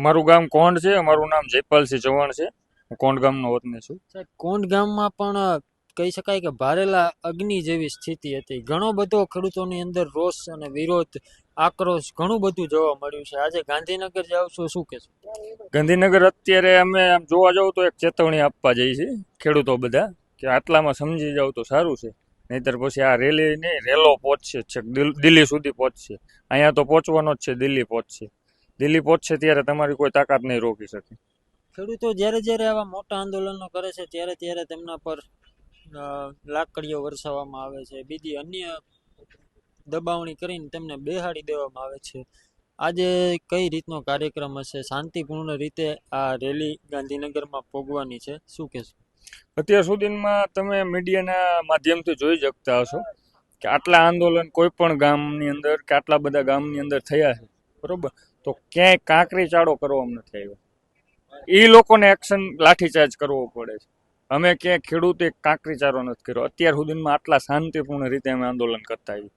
મારું ગામ કોંઢ છે. મારું નામ જયપાલસિંહ ચૌહાણ છે. હું કોંઢ ગામનો વતની છું. સાહેબ, કોંઢ ગામમાં પણ કહી શકાય કે ભારેલા અગ્નિ જેવી સ્થિતિ હતી. ઘણો બધો ખેડૂતોની અંદર રોષ અને વિરોધ, આક્રોશ ઘણું બધું જોવા મળ્યું છે. આજે ગાંધીનગર જાવ છો, શું કહેશો? ગાંધીનગર અત્યારે અમે આમ જોવા જાવ તો એક ચેતવણી આપવા જઈએ છીએ ખેડૂતો બધા, કે આટલામાં સમજી જાવ તો સારું છે. નહીતર પછી આ રેલી નહીં, રેલો પહોંચશે છેક દિલ્હી સુધી પહોંચશે. અહીંયા તો પહોંચવાનો જ છે, દિલ્હી પહોંચશે. દિલ્હી પહોંચશે ત્યારે તમારી કોઈ તાકાત નહીં રોકી શકે. ખેડૂતો જ્યારે જ્યારે આવા મોટા આંદોલનો કરે છે ત્યારે ત્યારે તેમના પર લાકડીઓ વરસાવવામાં આવે છે, બીજી અન્ય દબાવણી કરીને તેમને બેહાડી દેવામાં આવે છે. આજે કઈ રીતનો કાર્યક્રમ હશે? શાંતિપૂર્ણ રીતે આ રેલી ગાંધીનગરમાં પોગવાની છે, શું કહેશો? અત્યાર સુધીમાં તમે મીડિયાના માધ્યમથી જોઈ શકતા હશો કે આટલા આંદોલન કોઈ પણ ગામની અંદર કે આટલા બધા ગામની અંદર થયા છે, બરોબર? તો ક્યાંય કાંકરી ચાળો કરવામાં નથી આવ્યો. એ લોકોને એક્શન લાઠીચાર્જ કરવો પડે છે. અમે ક્યાંય ખેડૂતે કાંકરી ચારો નથી કર્યો અત્યાર સુધીમાં. આટલા શાંતિપૂર્ણ રીતે અમે આંદોલન કરતા આવીએ.